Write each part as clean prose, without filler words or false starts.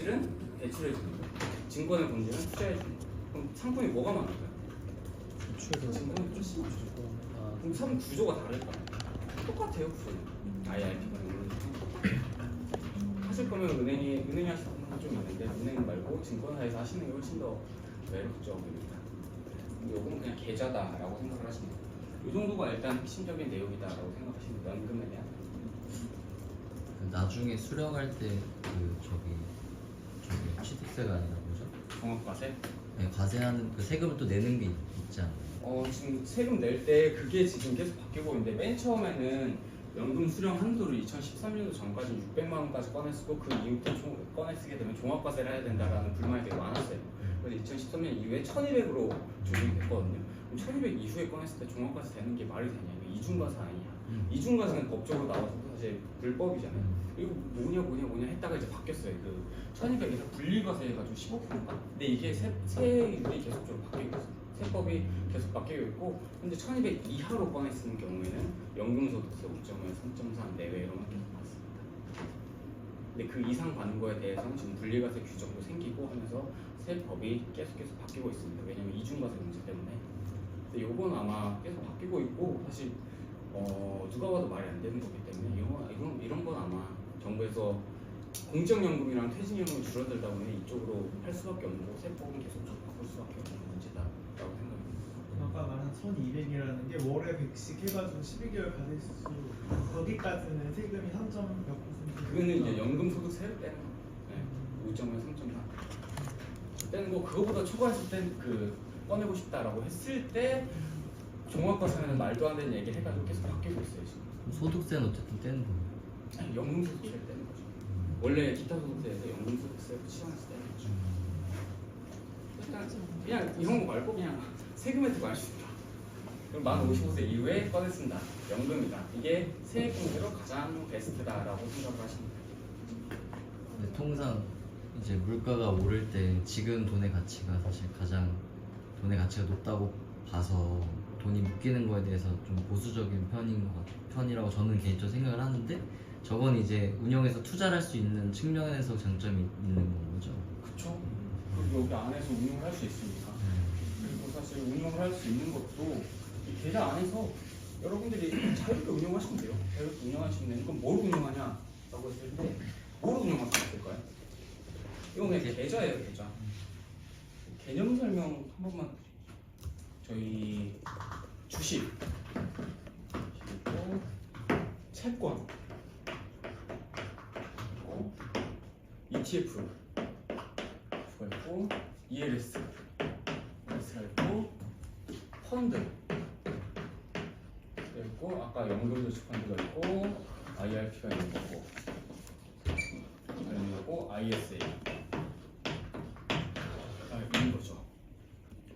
본질은 대출해 주는 거, 증권의 본질은 투자해 주는 거. 그럼 상품이 뭐가 많을까요? 증권이 좀 심하죠. 그럼 상품 구조가 다를까? 똑같아요, 구조는. IRP가 하실 거면 은행이 하시는 건 좀 있는데 은행 말고 증권사에서 하시는 게 훨씬 더 매력적입니다. 요건 그냥 계좌다라고 생각을 하시면 돼요. 이 정도가 일단 핵심적인 내용이다라고 생각하시면 돼요. 연금에 대한. 나중에 수령할 때 저기 취득세가 아니라 뭐죠? 종합과세? 네, 과세하는 그 세금을 또 내는 게 있지 않나요? 지금 세금 낼 때 그게 지금 계속 바뀌고 있는데 맨 처음에는 연금 수령 한도를 2013년도 전까지 600만 원까지 꺼냈었고 그 이후부터 꺼내 쓰게 되면 종합과세를 해야 된다라는 불만이 되게 많았어요. 그래서 2013년 이후에 1200으로 조정이 됐거든요. 그럼 1200 이후에 꺼냈을 때 종합과세 되는 게 말이 되냐? 이거 이중과세 아니냐? 이중과세는 법적으로 나와서 사실 불법이잖아요. 이거 뭐냐 했다가 이제 바뀌었어요. 그 1200에서 분리과세 해가지고 15%인가? 근데 이게 세율이 계속적으로 바뀌고 있어요. 세법이 계속 바뀌고 있고, 현재 1200 이하로 꺼냈을 경우에는 연금소득세 5.5에서 3.3 내외로만 계속 받습니다. 근데 그 이상 받는 거에 대해서는 지금 분리과세 규정도 생기고 하면서 세법이 계속 바뀌고 있습니다. 왜냐면 이중과세 문제 때문에. 근데 요건 아마 계속 바뀌고 있고, 사실 누가 봐도 말이 안 되는 거기 때문에 이런 건 아마 정부에서 공적연금이랑 퇴직연금이 줄어들다 보니 이쪽으로 할 수밖에 없는 거고, 세법은 계속적으로 바꿀 수밖에 없는 문제다라고 생각합니다. 아까 말한 1200이라는 게 월에 100씩 해가지고 12개월 받을 수, 거기까지는 세금이 3. 몇 %? 그거는 이제 연금소득세를 떼는 거. 네. 5.5에서 3.4 떼는 거. 그거보다 초과했을 땐 그 꺼내고 싶다라고 했을 때 종합과세는 말도 안 되는 얘기를 해가지고 계속 바뀌고 있어요 지금. 소득세는 어쨌든 떼는 거예요. 아니, 연금소득세를 떼는 거죠. 원래 기타 소득세에서 연금소득세를 치환해서 떼는 거죠. 일단 그냥 이런 거 말고 그냥 세금 혜택 많이 준다. 그럼 만 55세 이후에 꺼내 쓴다. 연금이다. 이게 세액공제로 가장 베스트다라고 생각을 하십니다. 근데 통상 이제 물가가 오를 때 지금 돈의 가치가 사실 가장 돈의 가치가 높다고 봐서 돈이 묶이는 거에 대해서 좀 보수적인 편이라고 저는 개인적으로 생각을 하는데, 저건 이제 운영에서 투자를 할 수 있는 측면에서 장점이 있는 건 거죠. 그쵸? 그리고 여기 안에서 운영을 할 수 있으니까. 그리고 사실 운영을 할 수 있는 것도 이 계좌 안에서 여러분들이 자유롭게 운영하시면 돼요. 자유롭게 운영할 수 있는. 그럼 뭘 운영하냐라고 했을 때 뭘 운영할 수 있을까요? 이건 그냥 계좌예요, 계좌. 개념 설명 한 번만. 저희 주식 그리고 채권 그리고 ETF 가 있고 ELS가 있고 펀드 있고 아까 연금저축펀드가 있고 IRP가 있는 거고 ISA 있는 거죠.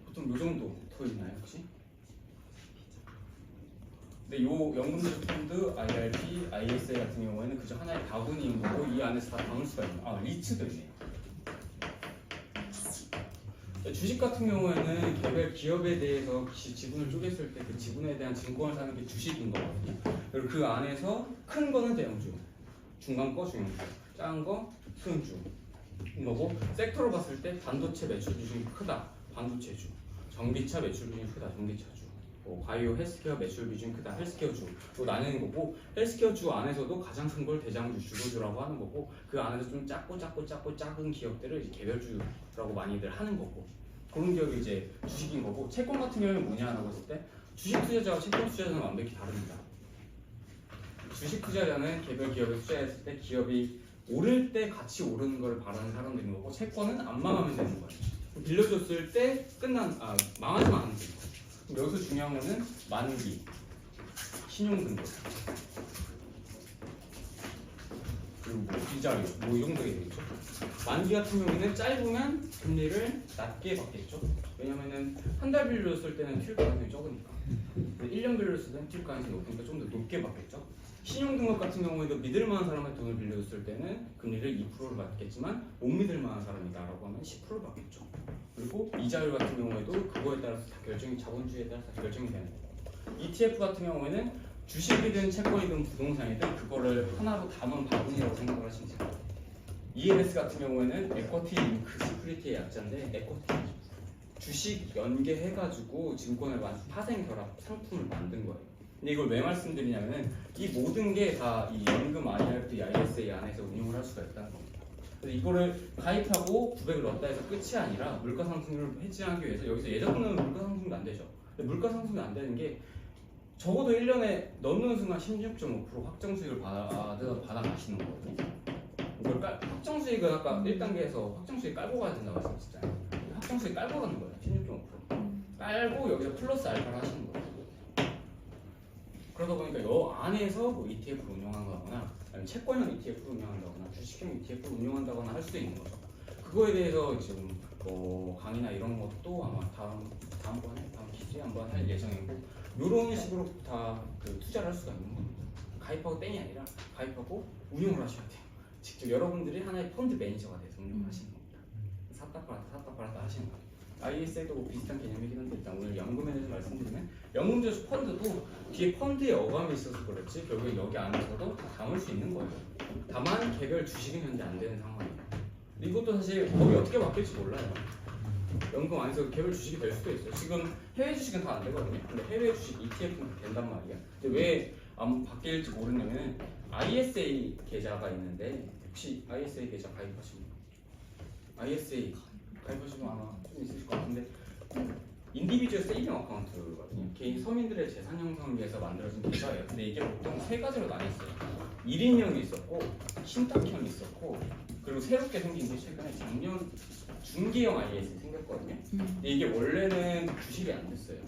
보통 요 정도 더 있나요 혹시? 근데 요 연금저축펀드, IRP, ISA 같은 경우에는 그저 하나의 바구니인 거고 이 안에서 다 담을 수가 있는. 리츠도 있네요. 주식 같은 경우에는 개별 기업에 대해서 지분을 쪼갰을 때 그 지분에 대한 증권을 사는 게 주식인 거거든요. 그리고 그 안에서 큰 거는 대형주, 중간 거 중형주, 작은 거 소형주인 거고, 섹터로 봤을 때 반도체 매출 비중이 크다, 반도체주. 전기차 매출 비중이 크다, 전기차주. 바이오 헬스케어 매출 비중이 크다, 헬스케어주로 나뉘는 거고, 헬스케어주 안에서도 가장 큰 걸 대장주, 주도주라고 하는 거고, 그 안에서 좀 작은 기업들을 이제 개별주라고 많이들 하는 거고, 그런 기업이 이제 주식인 거고, 채권 같은 경우는 뭐냐라고 했을 때 주식 투자자와 채권 투자자는 완벽히 다릅니다. 주식 투자자는 개별 기업에 투자했을 때 기업이 오를 때 같이 오르는 걸 바라는 사람들인 거고, 채권은 안 망하면 되는 거예요. 빌려줬을 때 망하지만 않으면 되는 거예요. 그럼 여기서 중요한 거는 만기, 신용등급, 그리고 이자료, 이 정도 되겠죠. 만기 같은 경우에는 짧으면 금리를 낮게 받겠죠. 왜냐면은 한 달 빌려줬을 때는 튈 가능성이 적으니까. 1년 빌려줬을 때는 튈 가능성이 높으니까 좀 더 높게 받겠죠. 신용등급 같은 경우에도 믿을 만한 사람한테 돈을 빌려줬을 때는 금리를 2%를 받겠지만 못 믿을 만한 사람이다라고 하면 10% 받겠죠. 그리고 이자율 같은 경우에도 그거에 따라서 다 자본주의에 따라서 다 결정이 되는 거고, ETF 같은 경우에는 주식이든 채권이든 부동산이든 그거를 하나로 담은 바구니라고 생각을 하시면 돼요. ELS 같은 경우에는 에쿼티 링크 시큐리티의 약자인데 에쿼티 주식 연계해가지고 증권을 파생 결합 상품을 만든 거예요. 근데 이걸 왜 말씀드리냐면은 이 모든 게 다 이 연금 IRP, ISA 안에서 운용을 할 수가 있다는 겁니다. 그래서 이거를 가입하고 900을 넣었다 해서 끝이 아니라 물가 상승률을 해지하기 위해서 여기서 예적금은 물가 상승도 안 되죠. 근데 물가 상승이 안 되는 게 적어도 1년에 넣는 순간 16.5% 확정 수익을 받아가시는 거거든요. 이걸 확정 수익은 아까 1단계에서 확정 수익 깔고 가야 된다고 말씀드렸잖아요. 확정 수익 깔고 가는 거예요. 16.5% 깔고 여기서 플러스 알파를 하시는 거예요. 그러다 보니까 이 안에서 뭐 ETF를 운영한다거나 아니면 채권형 ETF를 운영한다거나 주식형 ETF를 운영한다거나 할 수도 있는 거죠. 그거에 대해서 지금 강의나 이런 것도 아마 다음번에 다음 기회에 한번 할 예정이고 이런 식으로 다 그 투자를 할 수가 있는 겁니다. 가입하고 땡이 아니라 가입하고 운용을 하셔야 돼요. 직접 여러분들이 하나의 펀드 매니저가 돼서 운영을 하시는 겁니다. 샀다 팔았다 하시는 거예요. ISA도 뭐 비슷한 개념이긴 한데 일단 오늘 연금에 대해서 말씀드리면 연금저축 펀드도 뒤에 펀드에 어감이 있어서 그렇지 결국에 여기 안에서도 다 담을 수 있는 거예요. 다만 개별 주식은 현재 안 되는 상황이에요. 이것도 사실 법이 어떻게 바뀔지 몰라요. 연금 안에서 개별 주식이 될 수도 있어요. 지금 해외 주식은 다 안 되거든요. 근데 해외 주식 ETF는 된단 말이에요. 근데 왜 안 바뀔지 모르냐면 ISA 계좌가 있는데 혹시 ISA 계좌 가입하신 분? ISA 가입하신 분 아마 좀 있으실 것 같은데 인디비주얼 세이빙 어카운트거든요. 개인 서민들의 재산 형성을 위해서 만들어진 계좌예요. 근데 이게 보통 세 가지로 나뉘었어요. 1인형이 있었고 신탁형이 있었고 그리고 새롭게 생긴 게 최근에 작년 중기형 ISA 생겼거든요. 근데 이게 원래는 주식이 안 됐어요.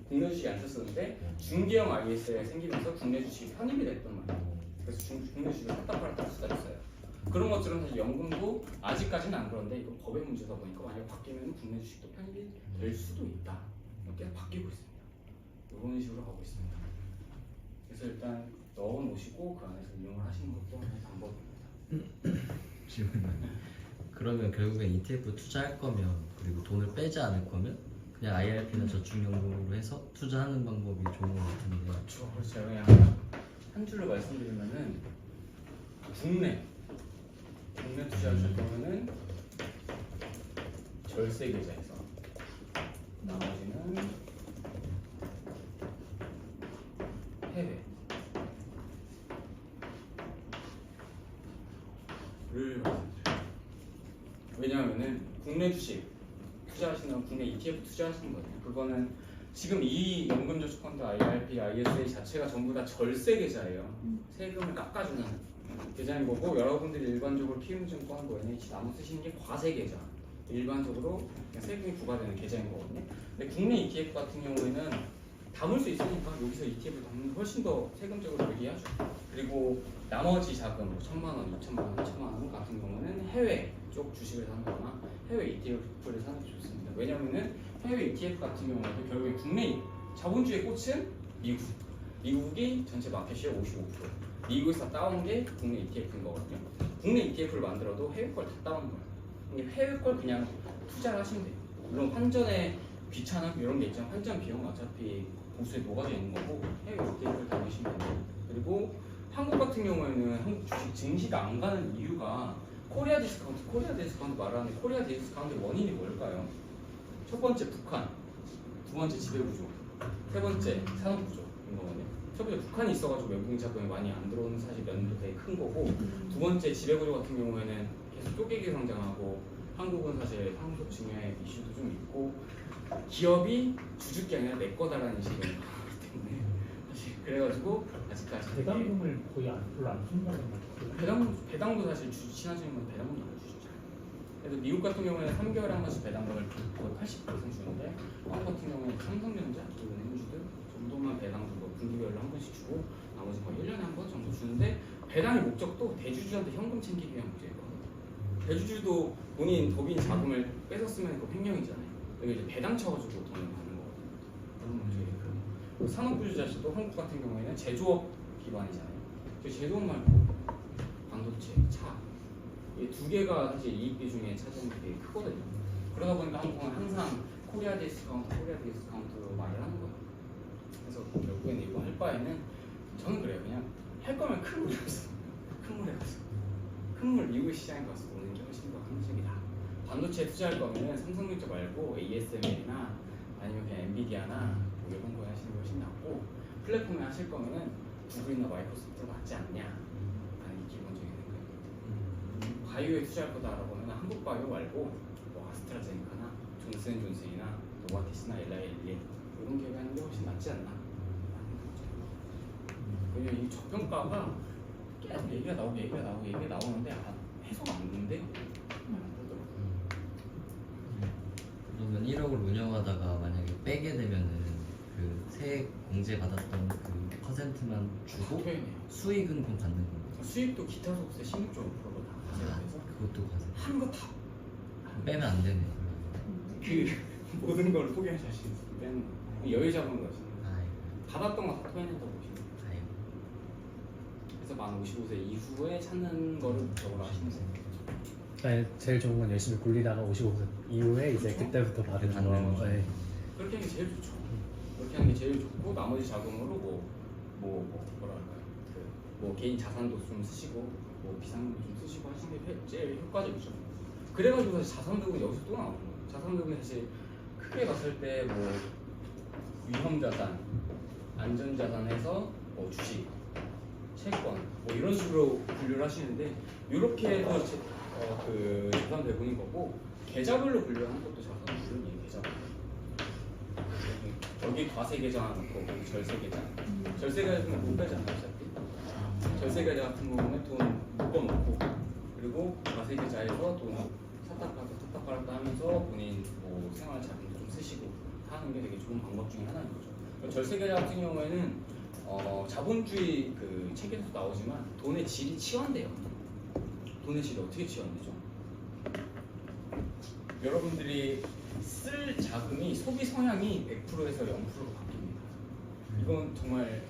국내 주식이 안 됐었는데 중기형 ISA가 생기면서 국내 주식이 편입이 됐단 말이에요. 그래서 국내 주식을 샀다 팔았다 할 수가 있어요. 그런 것처럼 사실 연금도 아직까지는 안 그런데 이건 법의 문제다 보니까 만약에 바뀌면 국내 주식도 편입이 될 수도 있다. 계속 바뀌고 있습니다. 이런 식으로 가고 있습니다. 그래서 일단 넣어 놓으시고 그 안에서 운영을 하시는 것도 하나의 방법입니다. 질문. 그러면 결국엔 ETF 투자할 거면 그리고 돈을 빼지 않을 거면 그냥 IRP나 저축연금으로 해서 투자하는 방법이 좋은 것 같은데. 그렇죠. 그래서 그냥 한 줄로 말씀드리면은 국내 투자하실 거면은 절세 계좌에서 나머지는 해외를 말씀드려요. 왜냐하면은 국내 주식 투자하시는 국내 ETF 투자하시는 거예요. 그거는 지금 이 연금저축펀드 IRP, ISA 자체가 전부 다 절세 계좌예요. 세금을 깎아주는 계좌인 거고 여러분들이 일반적으로 키움증권, 뭐 NH 나무 쓰시는 게 과세 계좌. 일반적으로 그냥 세금이 부과되는 계좌인 거거든요. 근데 국내 ETF 같은 경우에는 담을 수 있으니까 여기서 ETF를 담는 게 훨씬 더 세금적으로 유리하죠. 그리고 나머지 자금, 뭐 1,000만 원, 2,000만 원, 3,000만 원 같은 경우는 해외 쪽 주식을 산다거나 해외 ETF를 사는 게 좋습니다. 왜냐면은 해외 ETF 같은 경우에도 결국에 국내 자본주의 꽃은 미국이 전체 마켓시의 55%. 미국에서 따온 게 국내 ETF인 거거든요. 국내 ETF를 만들어도 해외 걸 다 따온 거예요. 근데 해외 걸 그냥 투자를 하시면 돼요. 물론 환전에 귀찮음 이런 게 있지만 환전 비용은 어차피 보수에 녹아져 있는 거고 해외 ETF를 다니시면 돼요. 그리고 한국 같은 경우에는 한국 주식 증시가 안 가는 이유가 코리아 디스카운트 말하는 코리아 디스카운트 원인이 뭘까요? 첫 번째 북한, 두 번째 지배구조, 세 번째 산업구조인 거거든요. 첫 번째 북한이 있어가지고 외국인 자금이 많이 안 들어오는 사실 면도 되게 큰 거고 두 번째 지배구조 같은 경우에는 계속 쪼개기 성장하고 한국은 사실 상속증여의 이슈도 좀 있고 기업이 주주게 아니라 내 거다라는 식으로 하기 때문에 사실 그래가지고 아직까지 배당금을 거의 별로 안 준다는 거죠. 배당도 사실 친하시는 분 배당금도 안 주시죠. 그래서 미국 같은 경우에는 3개월에 한 번씩 배당금을 거의 80% 주는데 한국 같은 경우에는 삼성전자, 은행주들 정도만 배당도 뭐 분기별로 한 번씩 주고 나머지 거의 1년에 한 번 정도 주는데 배당의 목적도 대주주한테 현금 챙기기 위한 목적이거든요. 대주주도 본인 법인 자금을 뺏었으면 그거 횡령이잖아요. 여기 이제 배당 쳐가지고 돈을 받는 거거든요. 그런 문제가 있고 산업구조 자체도 한국 같은 경우에는 제조업 기반이잖아요. 저 제조업 말고 반도체, 차 이 두 개가 사실 이익비 중에 차지하는 게 되게 크거든요. 그러다 보니까 한국은 항상 코리아 디스카운트로 말을 하는 거예요. 그래서 결국에는 이거 할 바에는 저는 그래요. 그냥 할 거면 큰 물에 가서 흔물 미국 시장에 가서 보는 게 훨씬 더 합리적이다. 반도체에 투자할 거면은 삼성전자 말고 ASML이나 아니면 그냥 엔비디아나 뭐 이런 거에 하시는 게 훨씬 낫고 플랫폼에 하실 거면은 구글이나 마이크로소프트가 낫지 않냐 라는 게 기본적인 생각입니다. 바이오에 투자할 거다라고 하면 한국 바이오 말고 뭐 아스트라제네카나 존슨앤존슨이나 노바티스나 엘라일리 이런 기업에 하는 게 훨씬 낫지 않나. 왜냐면 이 저평가가 계속 얘기가 나오는데 해소가 안 되는데 그러면 1억을 운영하다가 만약에 빼게 되면은 그 세액 공제 받았던 그 퍼센트만 주고 수익은 그럼 받는 건가요? 수익도 기타 소득세 16.5%로 다 가세요. 그래서 그것도 가세. 한 거 다 빼면 안 되네. 그 모든 걸 포기할 자신 있을 때는 여유 잡은 거지. 아이고. 받았던 거 다 토해낸다고 보시면 돼요. 아이고. 그래서 만 55세 이후에 찾는 거를 목적으로 하시는 거예요. 아니, 제일 좋은 건 열심히 굴리다가 55세 이후에 이제 그렇죠. 그때부터 받는 받는 거. 거죠. 네. 그렇게 하는 게 제일 좋죠. 그렇게 하는 게 제일 좋고 나머지 자금으로 뭐랄까요? 뭐 개인 자산도 좀 쓰시고 뭐 비상금도 좀 쓰시고 하시는 게 제일 효과적이죠. 그래가지고 사실 자산도는 여기서 또 나오는 거예요. 자산도는 사실 크게 봤을 때 뭐 위험자산, 안전자산에서 뭐 주식, 채권 뭐 이런 식으로 분류를 하시는데 이렇게 해서 그 자산 배분인 거고 계좌별로 분류하는 것도 자산 분류는 계좌별로. 여기 과세 계좌 하나 놓고 여기 절세 계좌. 절세 계좌는 못 빼잖아요, 어차피. 절세 계좌 같은 경우는 돈 묶어놓고 그리고 과세 계좌에서 돈 샀다 팔았다 하면서 본인 뭐 생활 자금도 좀 쓰시고 하는 게 되게 좋은 방법 중에 하나인 거죠. 절세 계좌 같은 경우에는 자본주의 그 책에서도 나오지만 돈의 질이 치환돼요. 돈의 질이 어떻게 치환되죠? 여러분들이 쓸 자금이 소비 성향이 100%에서 0%로 바뀝니다. 이건 정말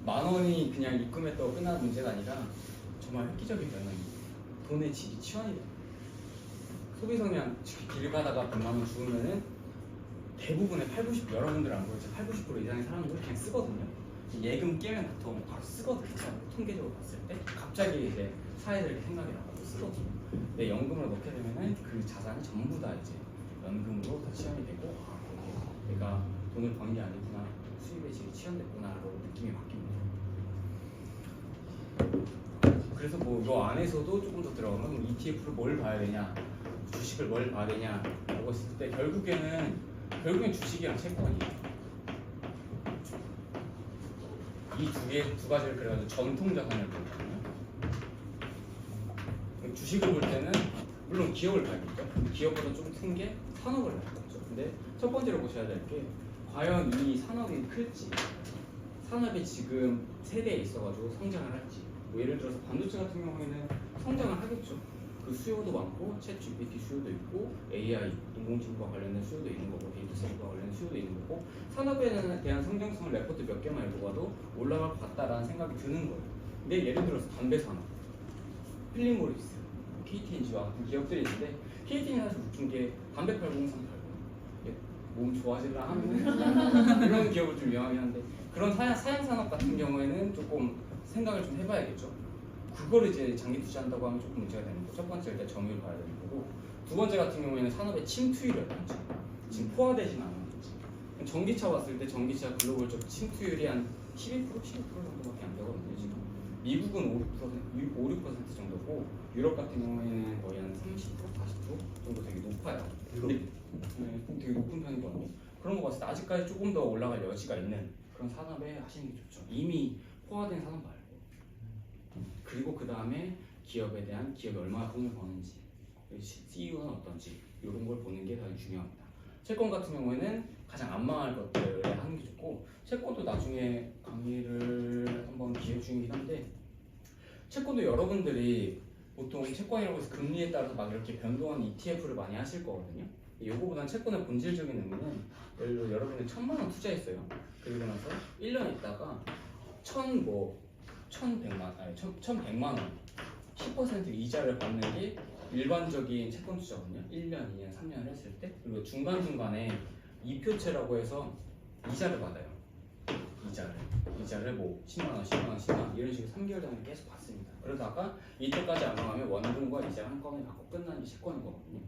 10,000원이 그냥 입금했다고 끝나는 문제가 아니라 정말 획기적인 변화입니다. 돈의 질이 치환이 됩니다. 소비 성향, 길 가다가 100만 원 주우면은 대부분의 80, 여러분들 안 그렇지 80, 90% 이상의 사람들 그냥 쓰거든요. 예금 깨면 보통 바로 쓰거든요. 통계적으로 봤을 때 갑자기 이제 사회적인 생각이 나가지고 쓰거든요. 근데 연금을 넣게 되면은 그 자산이 전부 다 이제 연금으로 다 치환이 되고 내가 돈을 번 게 아니구나 수입의 질이 치환됐구나라고 느낌이 바뀝니다. 그래서 뭐 이 안에서도 조금 더 들어가면 ETF를 뭘 봐야 되냐, 주식을 뭘 봐야 되냐라고 했을 때 결국엔 주식이랑 채권이에요. 이 두 가지를 그래가지고 전통 자산을 보거든요. 주식을 볼 때는 물론 기업을 봐야겠죠. 기업보다 좀 큰 게 산업을 봐야겠죠. 근데 첫 번째로 보셔야 될 게 과연 이 산업이 클지, 산업이 지금 세대에 있어가지고 성장을 할지. 뭐 예를 들어서 반도체 같은 경우에는 성장을 하겠죠. 그 수요도 많고, 챗 GPT 수요도 있고, AI 인공지능과 관련된 수요도 있는 거고, 데이터 센터와 관련된 수요도 있는 거고, 산업에 대한 성장성을 레포트 몇 개만 읽어봐도 올라갈 것 같다라는 생각이 드는 거예요. 근데 예를 들어서 담배 산업, 필립 모리스, KT&G와 같은 기업들이 있는데 KT는 사실 웃긴 게 담배 팔고 홍삼 팔고 몸 좋아지려 하면 이런 기업을 좀 유명하긴 한데 그런 사양산업 같은 경우에는 조금 생각을 좀 해봐야겠죠. 그거를 이제 장기 투자한다고 하면 조금 문제가 되는 거고 첫 번째 일단 점유율 봐야 되는 거고 두 번째 같은 경우에는 산업의 침투율이라든지 지금 포화되진 않는 거지. 전기차 봤을 때 전기차 글로벌적 침투율이 한 12%, 15% 정도밖에 안 되거든요 지금. 미국은 5, 6% 정도고 유럽 같은 경우에는 거의 한 30%, 40% 정도 되게 높아요. 근데 되게 높은 편이거든요. 그런 거 봤을 때 아직까지 조금 더 올라갈 여지가 있는 그런 산업에 하시는 게 좋죠. 이미 포화된 산업 말고. 그리고 그 다음에 기업에 대한 기업이 얼마나 돈을 버는지, CEO는 어떤지 이런 걸 보는 게 가장 중요합니다. 채권 같은 경우에는 가장 안 망할 것들을 하는 게 좋고 채권도 나중에 강의를 한번 기획 중이긴 한데 채권도 여러분들이 보통 채권이라고 해서 금리에 따라서 막 이렇게 변동하는 ETF를 많이 하실 거거든요. 요거보다는 채권의 본질적인 의미는 예를 들어 여러분이 1,000만 원 투자했어요. 그리고 나서 1년 있다가 1,100만 원 10% 이자를 받는 게 일반적인 채권 투자거든요. 1년, 2년, 3년을 했을 때 그리고 중간중간에 이표채라고 해서 이자를 받아요. 이자를 뭐 10만 원, 10만 원, 10만 원 이런 식으로 3개월 동안 계속 받습니다. 그러다가 이때까지 안 나가면 원금과 이자 한 건에 받고 끝나는 게 채권인 거거든요.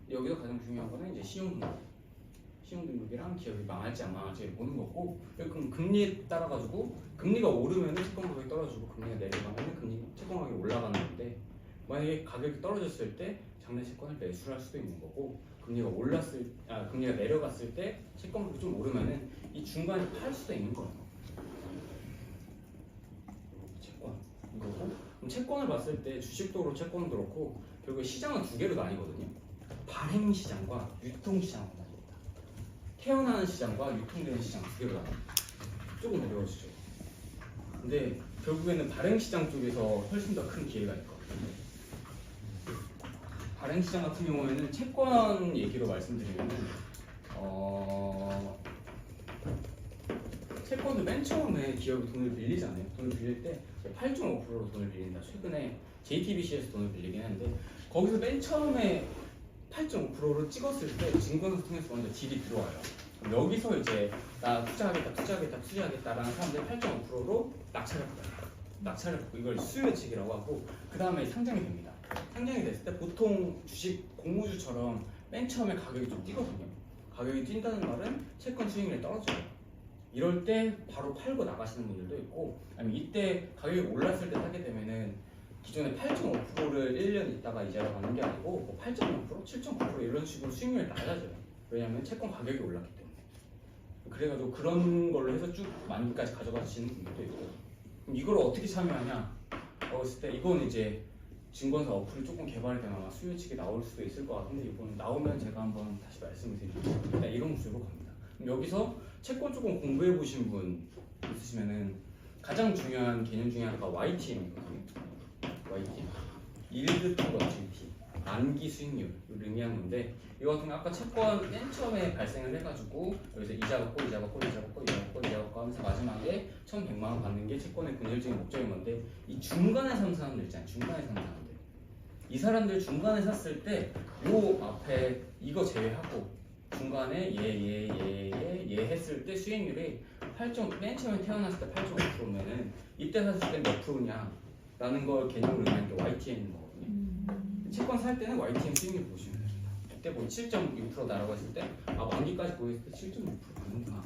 여기서 가장 중요한 거는 이제 신용등급이랑 기업이 망할지 안 망할지를 보는 거고, 그럼 금리에 따라 가지고 금리가 오르면 채권 가격이 떨어지고 금리가 내려가면 채권 가격이 올라가는 건데, 만약에 가격이 떨어졌을 때 장내 채권을 매수를 할 수도 있는 거고, 금리가 내려갔을 때 채권 가격이 좀 오르면은 이 중간에 팔 수도 있는 거예요. 채권 이거고, 그럼 채권을 봤을 때 주식도 그렇고 채권도 그렇고 결국에 시장은 두 개로 나뉘거든요. 발행 시장과 유통 시장으로 나뉩니다. 태어나는 시장과 유통되는 시장 두 개로 나뉩니다. 조금 어려워지죠. 근데 결국에는 발행 시장 쪽에서 훨씬 더 큰 기회가 있거든요. 발행 시장 같은 경우에는 채권 얘기로 말씀드리면은 채권도 맨 처음에 기업이 돈을 빌리잖아요. 돈을 빌릴 때 8.5%로 돈을 빌린다. 최근에 JTBC에서 돈을 빌리긴 했는데, 거기서 맨 처음에 8.5%를 찍었을 때 증권사 통해서 먼저 딜이 들어와요. 그럼 여기서 이제 나 투자하겠다라는 사람들이 8.5%로 낙찰을 받고 이걸 수요 예측이라고 하고, 그 다음에 상장이 됩니다. 상장이 됐을 때 보통 주식 공모주처럼 맨 처음에 가격이 좀 뛰거든요. 가격이 뛴다는 말은 채권 수익률이 떨어져요. 이럴 때 바로 팔고 나가시는 분들도 있고, 아니면 이때 가격이 올랐을 때 사게 되면은 기존에 8.5%를 1년 있다가 이자를 받는 게 아니고 8.5%, 7.9% 이런 식으로 수익률이 낮아져요. 왜냐하면 채권 가격이 올랐기 때문에. 그래가지고 그런 걸로 해서 쭉 만기까지 가져가시는 분들도 있고. 그럼 이걸 어떻게 참여하냐? 했을 때 이건 이제 증권사 어플이 조금 개발이 되면 아마 수요 예측이 나올 수도 있을 것 같은데, 이번 나오면 제가 한번 다시 말씀을 드릴게요. 일단 이런 구조로 갑니다. 그럼 여기서 채권 조금 공부해 보신 분 있으시면은 가장 중요한 개념 중에 하나가 YTM이거든요. YTM, Yield to Maturity, 만기 수익률을 의미하는 건데, 이거 같은 거 아까 채권 맨 처음에 발생을 해가지고 여기서 이자 받고 하면서 마지막에 1,100만 원 받는 게 채권의 근절적인 목적인 건데, 이 중간에 산 사람들 있잖아요. 이 사람들 중간에 샀을 때 요 앞에 이거 제외하고 중간에 얘 했을 때 수익률이 맨 처음에 태어났을 때 8.5%면은 이때 샀을 때 몇 프로냐 라는 걸 개념으로 의미하는 게 YTM인 거거든요. 채권 살 때는 YTM 수익률 보시면 됩니다. 그때 뭐 7.6%다라고 했을 때 만기까지 보였을 때 7.6% 받는구나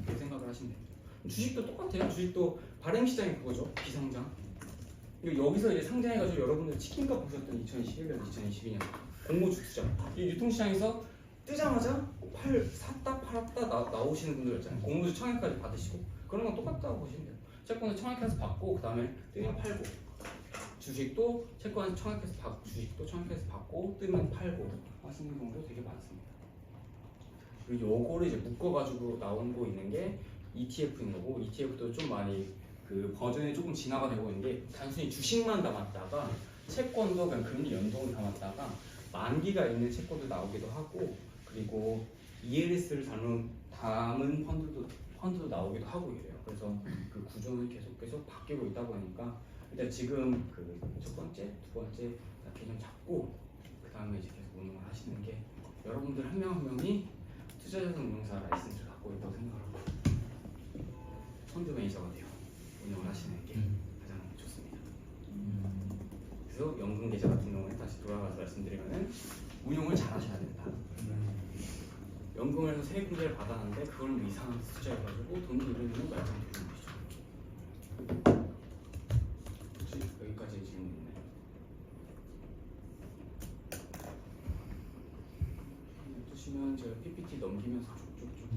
이렇게 생각을 하시면 됩니다. 주식도 똑같아요. 주식도 발행 시장이 그거죠. 비상장. 여기서 이제 상장해가지고 여러분들 치킨값 보셨던 2021년, 2022년 공모주 투자. 이 유통시장에서 뜨자마자 샀다 팔았다 나오시는 분들 있잖아요. 공모주 청약까지 받으시고, 그런 건 똑같다고 보시면 돼요. 채권을 청약해서 받고 그 다음에 뜨면 팔고, 주식도 채권 청약해서 받고 뜨면 팔고 하시는 경우도 되게 많습니다. 그리고 요거를 이제 묶어가지고 나온 거 있는 게 ETF인 거고, ETF도 좀 많이 그 버전이 조금 진화가 되고 있는 게, 단순히 주식만 담았다가 채권도 그냥 금리 연동을 담았다가 만기가 있는 채권도 나오기도 하고, 그리고 ELS를 담은 펀드도 나오기도 하고 이래요. 그래서 그 구조는 계속 바뀌고 있다 보니까 일단 지금 그 첫 번째, 두 번째 개념 잡고 그 다음에 이제 계속 운영을 하시는 게, 여러분들 한 명 한 명이 투자자산 운용사 라이센스를 갖고 있다고 생각하고 펀드 매니저가 돼요. 운영을 하시는 게 가장 좋습니다. 그래서 연금 계좌 같은 경우는 다시 돌아가서 말씀드리면은 운용을 잘 하셔야 된다. 연금을 해서 세금제를 받았는데 그걸 뭐 이상한 투자해가지고 돈이 잃으면 말씀드리는 거죠. 혹시 여기까지 질문 있나요? 없으시면 제가 PPT 넘기면서 쭉쭉쭉